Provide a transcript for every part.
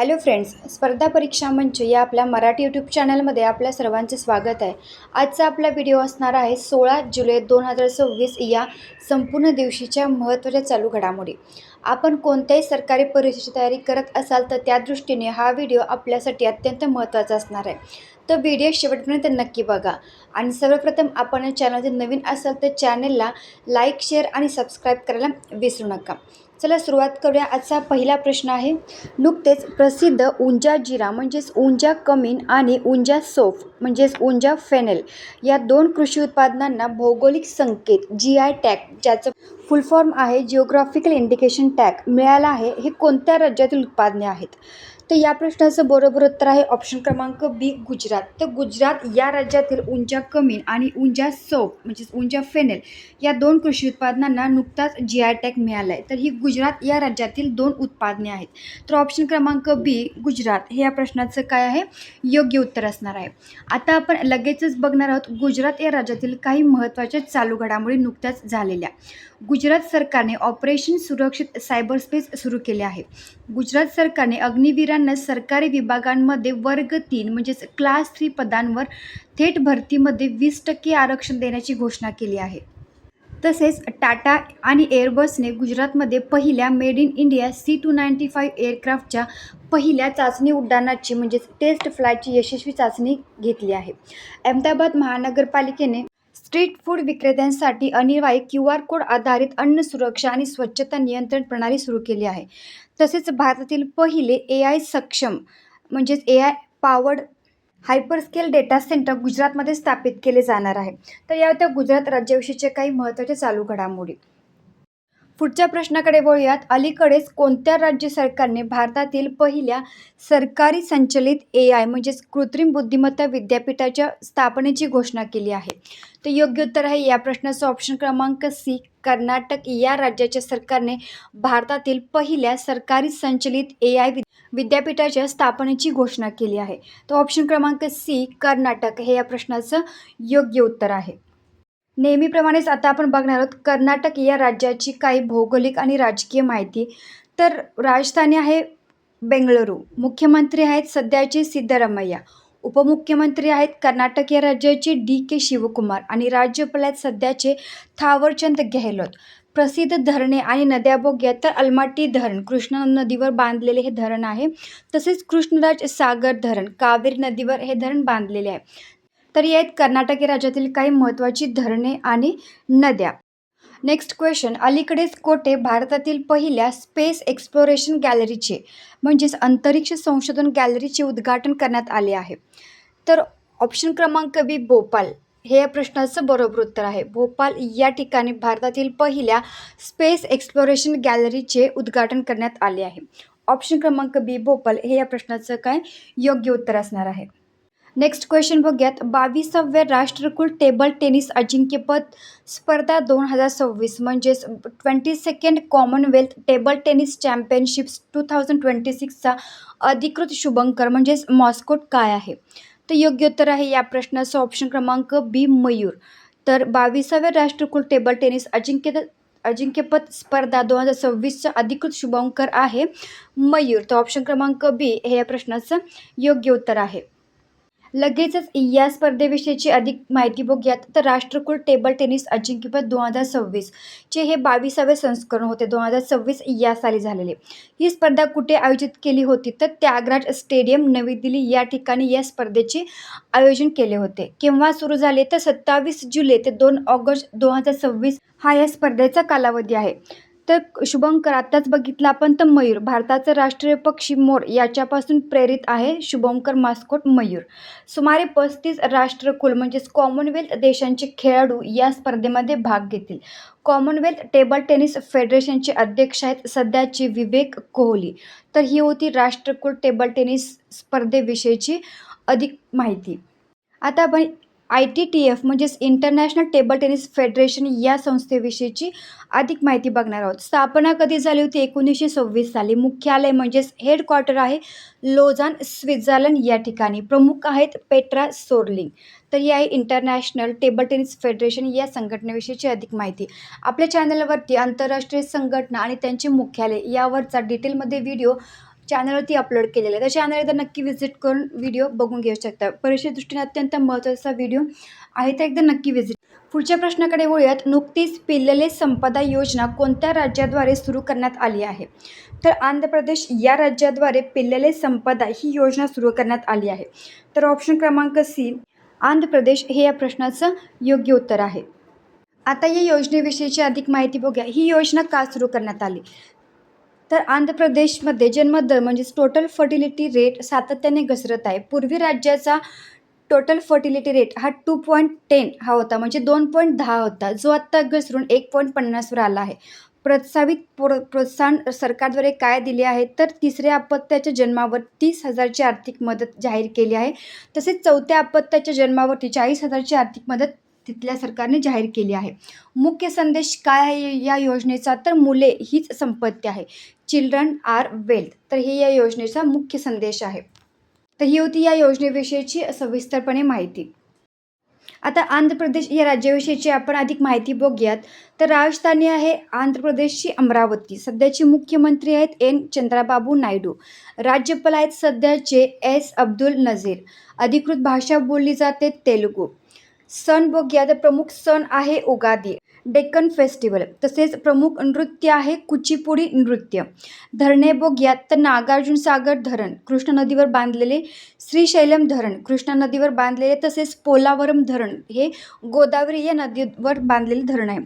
Hello friends, स्पर्धा परीक्षा मंच या आपल्या मराठी यूट्यूब चॅनलमध्ये आपल्या सर्वांचे स्वागत आहे. आजचा आपला व्हिडिओ असणार आहे 16 जुलै 2026 या संपूर्ण दिवशीच्या महत्त्वाच्या चालू घडामोडी. आपण कोणत्याही सरकारी परीक्षेची तयारी करत असाल तर त्या दृष्टीने हा व्हिडिओ आपल्यासाठी अत्यंत महत्त्वाचा असणार आहे. तर व्हिडिओ शेवटपर्यंत नक्की बघा. आणि सर्वप्रथम आपण या चॅनलमध्ये नवीन असाल तर चॅनलला लाईक, शेअर आणि सबस्क्राईब करायला विसरू नका. चला सुरुवात करूया. आजचा पहिला प्रश्न आहे, नुकतेच प्रसिद्ध उंजा जिरा म्हणजेच उंजा कमीन आणि उंजा सोफ म्हणजेच उंजा फेनेल या दोन कृषी उत्पादनांना भौगोलिक संकेत GI टॅग, ज्याचं फुल फॉर्म आहे जिओग्राफिकल इंडिकेशन टॅग, मिळाला आहे. हे कोणत्या राज्यातील उत्पादने आहेत? तर या प्रश्नाचं बरोबर उत्तर आहे ऑप्शन क्रमांक बी, गुजरात. तर गुजरात या राज्यातील उंजा कमीन आणि उंजा सोफ म्हणजेच उंजा फेनेल या दोन कृषी उत्पादनांना नुकताच GI टॅग मिळाला आहे. तर ही गुजरात या राज्यातील दोन उत्पादने आहेत. तर ऑप्शन क्रमांक बी, गुजरात हे या प्रश्नाचं काय आहे? योग्य उत्तर असणार आहे. आता आपण लगेचच बघणार आहोत गुजरात या राज्यातील काही महत्त्वाच्या चालू घडामोडी नुकत्याच झालेल्या. गुजरात सरकारने ऑपरेशन सुरक्षित सायबरस्पेस सुरू केले आहे. गुजरात सरकारने अग्निवीरांना सरकारी विभागांमध्ये वर्ग 3 म्हणजेच क्लास 3 पदांवर थेट भरतीमध्ये 20% आरक्षण देण्याची घोषणा केली आहे. तसेच टाटा आणि एअरबसने गुजरातमध्ये पहिल्या मेड इन इंडिया C295 एअरक्राफ्टच्या पहिल्या चाचणी उड्डाणाची म्हणजेच टेस्ट फ्लाईटची यशस्वी चाचणी घेतली आहे. अहमदाबाद महानगरपालिकेने स्ट्रीट फूड विक्रेत्यांसाठी अनिवार्य QR कोड आधारित अन्न सुरक्षा आणि स्वच्छता नियंत्रण प्रणाली सुरू केली आहे. तसेच भारतातील पहिले AI सक्षम म्हणजेच AI पॉवर्ड हायपरस्केल डेटा सेंटर गुजरातमध्ये स्थापित केले जाणार आहे. तर या होत्या गुजरात राज्याविषयीच्या काही महत्त्वाच्या चालू घडामोडी. पुढच्या प्रश्नाकडे वळूयात. अलीकडेच कोणत्या राज्य सरकारने भारतातील पहिल्या सरकारी संचलित AI म्हणजेच कृत्रिम बुद्धिमत्ता विद्यापीठाच्या स्थापनेची घोषणा केली आहे? तर योग्य उत्तर आहे या प्रश्नाचं ऑप्शन क्रमांक सी, कर्नाटक या राज्याच्या सरकारने भारतातील पहिल्या सरकारी संचलित AI विद्यापीठाच्या स्थापनेची घोषणा केली आहे. तर ऑप्शन क्रमांक सी, कर्नाटक हे या प्रश्नाचं योग्य उत्तर आहे. नेहमीप्रमाणेच आता आपण बघणार आहोत कर्नाटक या राज्याची काही भौगोलिक आणि राजकीय माहिती. तर राजधानी आहे बेंगळुरू, मुख्यमंत्री आहेत सध्याचे सिद्धरामय्या, उपमुख्यमंत्री आहेत कर्नाटक या राज्याचे DK शिवकुमार आणि राज्यपाल आहेत सध्याचे थावरचंद गेहलोत. प्रसिद्ध धरणे आणि नद्या बघूयात तर अलमाटी धरण कृष्णा नदीवर बांधलेले हे धरण आहे. तसेच कृष्णराज सागर धरण कावेरी नदीवर हे धरण बांधलेले आहे. तर या आहेत कर्नाटक या राज्यातील काही महत्त्वाची धरणे आणि नद्या. नेक्स्ट क्वेश्चन, अलीकडेच कोठे भारतातील पहिल्या स्पेस एक्सप्लोरेशन गॅलरीचे म्हणजेच अंतरिक्ष संशोधन गॅलरीचे उद्घाटन करण्यात आले आहे? तर ऑप्शन क्रमांक बी, भोपाळ हे या प्रश्नाचं बरोबर उत्तर आहे. भोपाळ या ठिकाणी भारतातील पहिल्या स्पेस एक्सप्लोरेशन गॅलरीचे उद्घाटन करण्यात आले आहे. ऑप्शन क्रमांक बी, भोपाळ हे या प्रश्नाचं काय योग्य उत्तर असणार आहे. नेक्स्ट क्वेश्चन बघूयात. 22व्या राष्ट्रकुल टेबल टेनिस अजिंक्यपद स्पर्धा 2026 म्हणजेच 22nd Commonwealth table tennis championships 2026चा अधिकृत शुभंकर म्हणजेच मॉस्कोट काय आहे? तर योग्य उत्तर आहे या प्रश्नाचं ऑप्शन क्रमांक बी, मयूर. तर 22व्या राष्ट्रकुल टेबल टेनिस अजिंक्यपद स्पर्धा 2026चा अधिकृत शुभंकर आहे मयूर. तर ऑप्शन क्रमांक बी हे या प्रश्नाचं योग्य उत्तर आहे. लगेचच या स्पर्धेविषयीची अधिक माहिती बघूयात. तर राष्ट्रकुल टेबल टेनिस अजिंक्यपद 2026 चे हे 22वे संस्करण होते. 2026 या साली झालेले. ही स्पर्धा कुठे आयोजित केली होती? तर त्यागराज स्टेडियम, नवी दिल्ली या ठिकाणी या स्पर्धेचे आयोजन केले होते. केव्हा सुरू झाले? तर 27 जुलै ते 2 ऑगस्ट 2026 हा या स्पर्धेचा कालावधी आहे. तर शुभंकर आत्ताच बघितलं आपण तर मयूर, भारताचा राष्ट्रीय पक्षी मोर याच्यापासून प्रेरित आहे शुभंकर मास्कोट मयूर. सुमारे 35 राष्ट्रकुल म्हणजेच कॉमनवेल्थ देशांचे खेळाडू या स्पर्धेमध्ये भाग घेतील. कॉमनवेल्थ टेबल टेनिस फेडरेशनचे अध्यक्ष आहेत सध्याचे विवेक कोहली. तर ही होती राष्ट्रकुल टेबल टेनिस स्पर्धेविषयीची अधिक माहिती. आता आपण ITTF म्हणजेच इंटरनॅशनल टेबल टेनिस फेडरेशन या संस्थेविषयीची अधिक माहिती बघणार आहोत. स्थापना कधी झाली होती? 1926 साली. मुख्यालय म्हणजेच हेडक्वार्टर आहे लोझान, स्वित्झर्लंड या ठिकाणी. प्रमुख आहेत पेट्रा सोर्लिंग. तर ही आहे इंटरनॅशनल टेबल टेनिस फेडरेशन या संघटनेविषयीची अधिक माहिती. आपल्या चॅनलवरती आंतरराष्ट्रीय संघटना आणि त्यांचे मुख्यालय यावरचा डिटेलमध्ये व्हिडिओ चॅनलवरती अपलोड केलेलं आहे. तर चॅनल एकदा नक्की व्हिजिट करून व्हिडिओ बघून घेऊ शकता. परीक्षे दृष्टीने अत्यंत महत्त्वाचा व्हिडिओ आहे, तर एकदा नक्की व्हिजिट. पुढच्या प्रश्नाकडे वळूयात. नुकतीच पिल्लले संपदा योजना कोणत्या राज्याद्वारे सुरू करण्यात आली आहे? तर आंध्र प्रदेश या राज्याद्वारे पिल्लले संपदा ही योजना सुरू करण्यात आली आहे. तर ऑप्शन क्रमांक सी आंध्र प्रदेश हे या प्रश्नाचं योग्य उत्तर आहे. आता या योजनेविषयीची अधिक माहिती बघूया. ही योजना का सुरू करण्यात आली? तर आंध्र प्रदेशमध्ये जन्मदर म्हणजेच टोटल फर्टिलिटी रेट सातत्याने घसरत आहे. पूर्वी राज्याचा टोटल फर्टिलिटी रेट हा 2.10 हा होता, म्हणजे 2.10 होता, जो आत्ता घसरून 1.50वर आला आहे. प्रस्तावित प्रोत्साहन सरकारद्वारे काय दिले आहे? तर तिसऱ्या अपत्याच्या जन्मावर 30,000ची आर्थिक मदत जाहीर केली आहे. तसेच चौथ्या अपत्याच्या जन्मावरती 40,000ची आर्थिक मदत तिथल्या सरकारने जाहीर केली आहे. मुख्य संदेश काय आहे या योजनेचा? तर मुले हीच संपत्ती आहे. Children are wealth. तर हे या योजनेचा मुख्य संदेश आहे. तर ही होती या योजनेविषयीची सविस्तरपणे माहिती. आता आंध्र प्रदेश या राज्याविषयीची आपण अधिक माहिती बघूयात. तर राजधानी आहे आंध्र प्रदेशची अमरावती. सध्याचे मुख्यमंत्री आहेत एन चंद्राबाबू नायडू. राज्यपाल आहेत सध्याचे एस अब्दुल नझीर. अधिकृत भाषा बोलली जाते तेलुगू. सण बघूया, तर प्रमुख सण आहे उगादी, डेक्कन फेस्टिवल. तसेच प्रमुख नृत्य आहे कुचिपुडी नृत्य. धरणे बघूयात, तर नागार्जुन सागर धरण कृष्णा नदीवर बांधलेले, श्रीशैलम धरण कृष्णा नदीवर बांधलेले, तसेच पोलावरम धरण हे गोदावरी या नदीवर बांधलेले धरण आहे.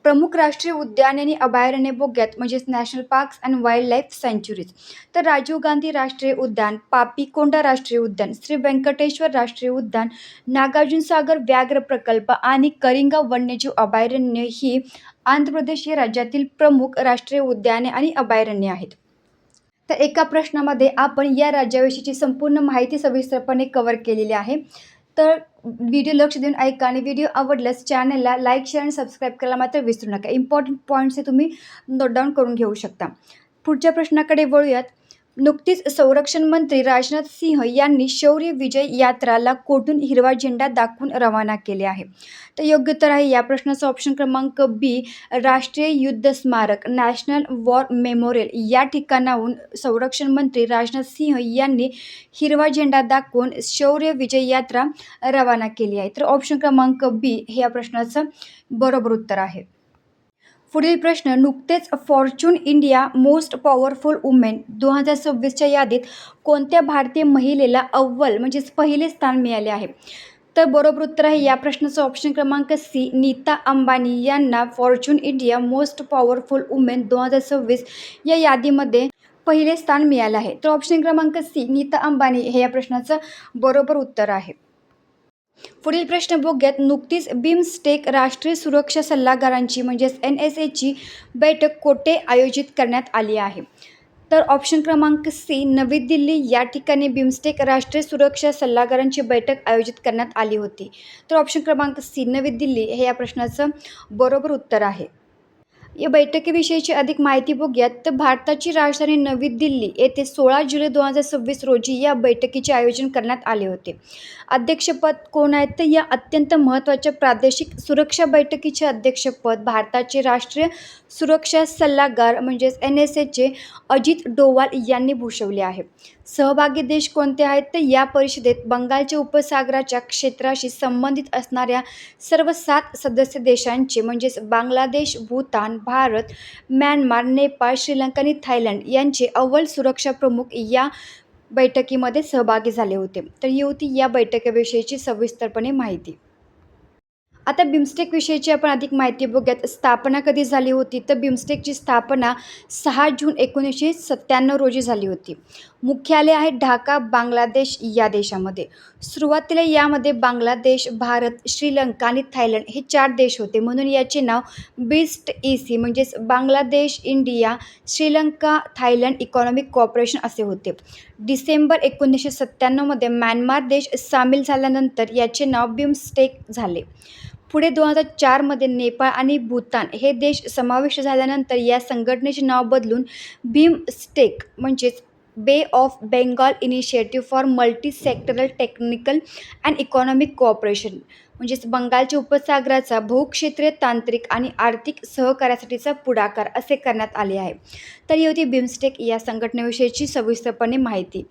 प्रमुख राष्ट्रीय उद्याने आणि अभयारण्ये बघूयात, म्हणजेच national parks and wildlife sanctuaries. तर राजीव गांधी राष्ट्रीय उद्यान, पापीकोंडा राष्ट्रीय उद्यान, श्री व्यंकटेश्वर राष्ट्रीय उद्यान, नागार्जुन सागर व्याघ्र प्रकल्प आणि करिंगा वन्यजीव अभयारण्य ही आंध्र प्रदेश या राज्यातील प्रमुख राष्ट्रीय उद्याने आणि अभयारण्ये आहेत. तर एका प्रश्नामध्ये आपण या राज्याविषयीची संपूर्ण माहिती सविस्तरपणे कव्हर केलेली आहे. तर व्हिडिओ लक्ष देऊन ऐका आणि व्हिडिओ आवडल्यास चॅनलला लाईक, शेअर आणि सबस्क्राईब करायला मात्र विसरू नका. इम्पॉर्टंट पॉईंट्स हे तुम्ही नोट डाऊन करून घेऊ शकता. पुढच्या प्रश्नाकडे वळूयात. नुकतीच संरक्षण मंत्री राजनाथ सिंह यांनी शौर्य विजय यात्राला कोठून हिरवा झेंडा दाखवून रवाना केले आहे? तर योग्य उत्तर आहे या प्रश्नाचा ऑप्शन क्रमांक बी, राष्ट्रीय युद्ध स्मारक नॅशनल वॉर मेमोरियल या ठिकाणाहून संरक्षण मंत्री राजनाथ सिंह यांनी हिरवा झेंडा दाखवून शौर्य विजय यात्रा रवाना केली आहे. तर ऑप्शन क्रमांक बी हे या प्रश्नाचं बरोबर उत्तर आहे. पुढील प्रश्न. नुकतेच Fortune India most powerful women 2026च्या यादीत कोणत्या भारतीय महिलेला अव्वल म्हणजेच पहिले स्थान मिळाले आहे? तर बरोबर उत्तर आहे या प्रश्नाचं ऑप्शन क्रमांक सी, नीता अंबानी यांना Fortune India most powerful women 2026 या यादीमध्ये पहिले स्थान मिळालं आहे. तर ऑप्शन क्रमांक सी, नीता अंबानी हे या प्रश्नाचं बरोबर उत्तर आहे. पुढील प्रश्न बघूयात. नुकतीच बिमस्टेक राष्ट्रीय सुरक्षा सल्लागारांची म्हणजेच NSAची बैठक कोठे आयोजित करण्यात आली आहे? तर ऑप्शन क्रमांक सी, नवी दिल्ली या ठिकाणी बिमस्टेक राष्ट्रीय सुरक्षा सल्लागारांची बैठक आयोजित करण्यात आली होती. तर ऑप्शन क्रमांक सी, नवी दिल्ली हे या प्रश्नाचं बरोबर उत्तर आहे. या बैठकीविषयीची अधिक माहिती बघूयात. तर भारताची राजधानी नवी दिल्ली येथे 16 जुलै 2026 रोजी या बैठकीचे आयोजन करण्यात आले होते. अध्यक्षपद कोण आहेत? तर या अत्यंत महत्त्वाच्या प्रादेशिक सुरक्षा बैठकीचे अध्यक्षपद भारताचे राष्ट्रीय सुरक्षा सल्लागार म्हणजेच NSAचे अजित डोवाल यांनी भूषवले आहे. सहभागी देश कोणते आहेत? तर या परिषदेत बंगालच्या उपसागराच्या क्षेत्राशी संबंधित असणाऱ्या सर्व 7 सदस्य देशांचे म्हणजेच बांगलादेश, भूतान, भारत, म्यानमार, नेपाळ, श्रीलंका आणि थायलंड यांचे अव्वल सुरक्षा प्रमुख या बैठकीमध्ये सहभागी झाले होते. तर ही होती या बैठकीविषयीची सविस्तरपणे माहिती. आता बिमस्टेक विषयीची आपण अधिक माहिती बघूयात. स्थापना कधी झाली होती? तर बिमस्टेकची स्थापना 6 जून 1997 रोजी झाली होती. मुख्यालय आहे ढाका, बांगलादेश या देशामध्ये. सुरुवातीला यामध्ये बांगलादेश, भारत, श्रीलंका आणि थायलंड हे 4 देश होते, म्हणून याचे नाव बिस्ट EC म्हणजेच Bangladesh, India, Sri Lanka, Thailand economic corporation असे होते. डिसेंबर 1997मध्ये म्यानमार देश सामील झाल्यानंतर याचे नाव बिमस्टेक झाले. पुढे 2004मध्ये नेपाळ आणि भूतान हे देश समाविष्ट झाल्यानंतर या संघटनेचे नाव बदलून बिमस्टेक म्हणजेच बे of Bengal initiative for multi sectoral technical and economic cooperation, म्हणजेच बंगालच्या उपसागराचा बहुक्षेत्रीय तांत्रिक आणि आर्थिक सहकार्यासाठीचा पुढाकार असे करण्यात आले आहे. तर ही होती बिमस्टेक या संघटनेविषयीची सविस्तरपणे माहिती.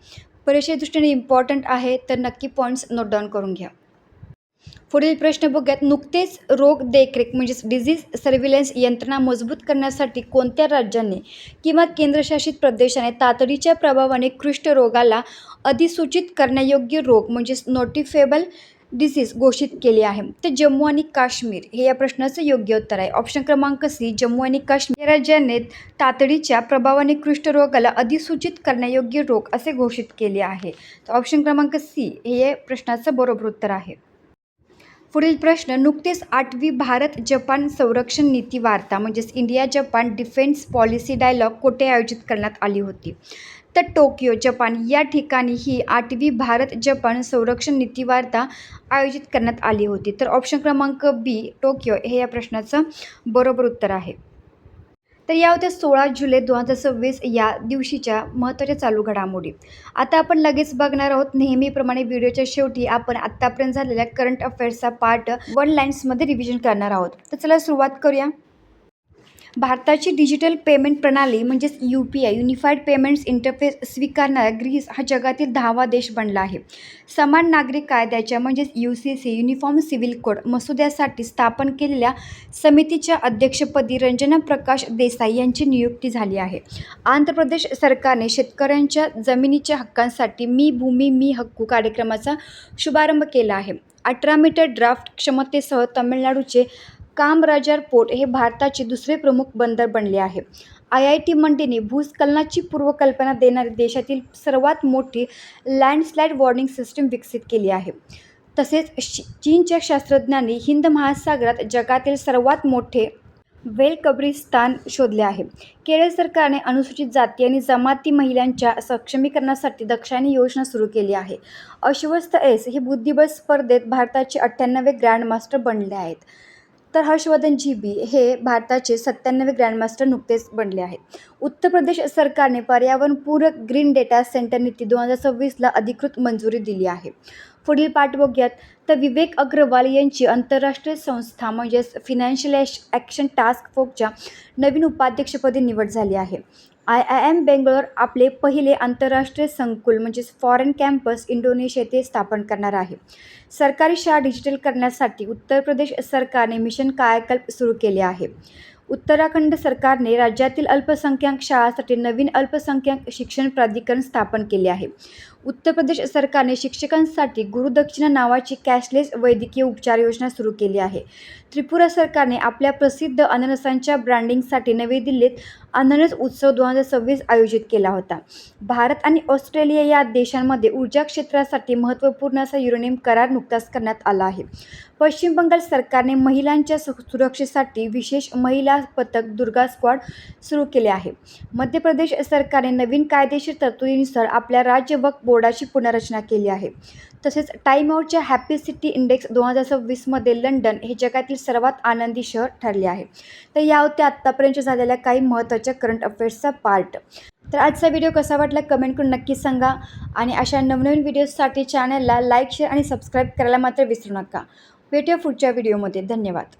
परीक्षे दृष्टीने इम्पॉर्टंट आहे, तर नक्की पॉईंट्स नोट डाऊन करून घ्या. पुढील प्रश्न बघूयात. नुकतेच रोग देखरेख म्हणजेच डिझीज सर्व्हिलन्स यंत्रणा मजबूत करण्यासाठी कोणत्या राज्याने किंवा केंद्रशासित प्रदेशाने तातडीच्या प्रभावाने कुष्ठरोगाला अधिसूचित करण्यायोग्य रोग म्हणजेच नोटिफेबल डिसीज घोषित केली आहे? तर जम्मू आणि काश्मीर हे या प्रश्नाचं योग्य उत्तर आहे. ऑप्शन क्रमांक सी, जम्मू आणि काश्मीर या राज्याने तातडीच्या प्रभावाने कुष्ठरोगाला अधिसूचित करण्यायोग्य रोग असे घोषित केले आहे. तर ऑप्शन क्रमांक सी हे या प्रश्नाचं बरोबर उत्तर आहे. पुढील प्रश्न. नुकतेच 8वी भारत जपान संरक्षण नीती वार्ता म्हणजेच India Japan defence policy dialogue कोठे आयोजित करण्यात आली होती? तर टोकियो, जपान या ठिकाणी ही 8वी भारत जपान संरक्षण नीती वार्ता आयोजित करण्यात आली होती. तर ऑप्शन क्रमांक बी, टोकियो हे या प्रश्नाचं बरोबर उत्तर आहे. तर या होत्या 16 जुलै 2026 या दिवशीच्या महत्त्वाच्या चालू घडामोडी. आता आपण लगेच बघणार आहोत नेहमीप्रमाणे व्हिडिओच्या शेवटी आपण आत्तापर्यंत झालेल्या करंट अफेअर्सचा पार्ट 1 लाईन्समध्ये रिव्हिजन करणार आहोत. तर चला सुरुवात करूया. भारताची डिजिटल पेमेंट प्रणाली म्हणजेच UPI युनिफाईड पेमेंट्स इंटरफेस स्वीकारणारा ग्रीस हा जगातील 10वा देश बनला आहे. समान नागरिक कायद्याच्या म्हणजेच UCC युनिफॉर्म सिव्हिल कोड मसुद्यासाठी स्थापन केलेल्या समितीच्या अध्यक्षपदी रंजना प्रकाश देसाई यांची नियुक्ती झाली आहे. आंध्र प्रदेश सरकारने शेतकऱ्यांच्या जमिनीच्या हक्कांसाठी मी भूमी मी हक्कू कार्यक्रमाचा शुभारंभ केला आहे. 18 मीटर ड्राफ्ट क्षमतेसह तामिळनाडूचे कामराजार पोर्ट हे भारताचे दुसरे प्रमुख बंदर बनले आहे. IIT मंडीने भूस्खलनाची पूर्वकल्पना देणारी देशातील सर्वात मोठी लँडस्लाईड वॉर्निंग सिस्टीम विकसित केली आहे. तसेच चीनच्या शास्त्रज्ञांनी हिंद महासागरात जगातील सर्वात मोठे व्हेल कब्रिस्तान शोधले आहे. केरळ सरकारने अनुसूचित जाती आणि जमाती महिलांच्या सक्षमीकरणासाठी दक्षायनी योजना सुरू केली आहे. अश्वस्थ एस हे बुद्धिबळ स्पर्धेत भारताचे 98वे ग्रँडमास्टर बनले आहेत. तर हर्षवर्धन GB हे भारताचे 97वे ग्रँडमास्टर नुकतेच बनले आहेत. उत्तर प्रदेश सरकारने पर्यावरणपूरक ग्रीन डेटा सेंटर नीती 2026ला अधिकृत मंजुरी दिली आहे. पुढील पाठ बघूयात. तर विवेक अग्रवाल यांची आंतरराष्ट्रीय संस्था म्हणजेच फायनान्शियल ॲक्शन टास्क फोर्सच्या नवीन उपाध्यक्षपदी निवड झाली आहे. IIM बेंगलोर आपले पहिले आंतरराष्ट्रीय संकुल म्हणजेच फॉरेन कॅम्पस इंडोनेशिया येथे स्थापन करणार आहे. सरकारी शाळा डिजिटल करण्यासाठी उत्तर प्रदेश सरकारने मिशन कायाकल्प सुरू केले आहे. उत्तराखंड सरकारने राज्यातील अल्पसंख्याक शाळांसाठी नवीन अल्पसंख्याक शिक्षण प्राधिकरण स्थापन केले आहे. उत्तर प्रदेश सरकारने शिक्षकांसाठी गुरुदक्षिणा नावाची कॅशलेस वैद्यकीय उपचार योजना सुरू केली आहे. त्रिपुरा सरकारने आपल्या प्रसिद्ध अननसांच्या ब्रँडिंगसाठी नवी दिल्लीत अननस उत्सव 2026 आयोजित केला होता. भारत आणि ऑस्ट्रेलिया या देशांमध्ये ऊर्जा क्षेत्रासाठी महत्त्वपूर्ण असा युरेनियम करार नुकताच करण्यात आला आहे. पश्चिम बंगाल सरकारने महिलांच्या सुरक्षेसाठी विशेष महिला पथक दुर्गा स्क्वॉड सुरू केले आहे. मध्य प्रदेश सरकारने नवीन कायदेशीर तरतुदीनुसार आपल्या राज्य वक्फ बोर्डाची पुनर्रचना केली आहे. तसेच टाइम आउटच्या हॅपी सिटी इंडेक्स 2026मध्ये लंडन हे जगातील सर्वात आनंदी शहर ठरले आहे. तर या होत्या आत्तापर्यंत झालेल्या काही महत्त्वाच्या करंट अफेअर्सचा पार्ट. तर आजचा व्हिडिओ कसा वाटला कमेंट करून नक्की सांगा आणि अशा नवनवीन व्हिडिओजसाठी चॅनलला लाईक, शेअर आणि सबस्क्राईब करायला मात्र विसरू नका. भेटूया पुढच्या व्हिडिओमध्ये. धन्यवाद.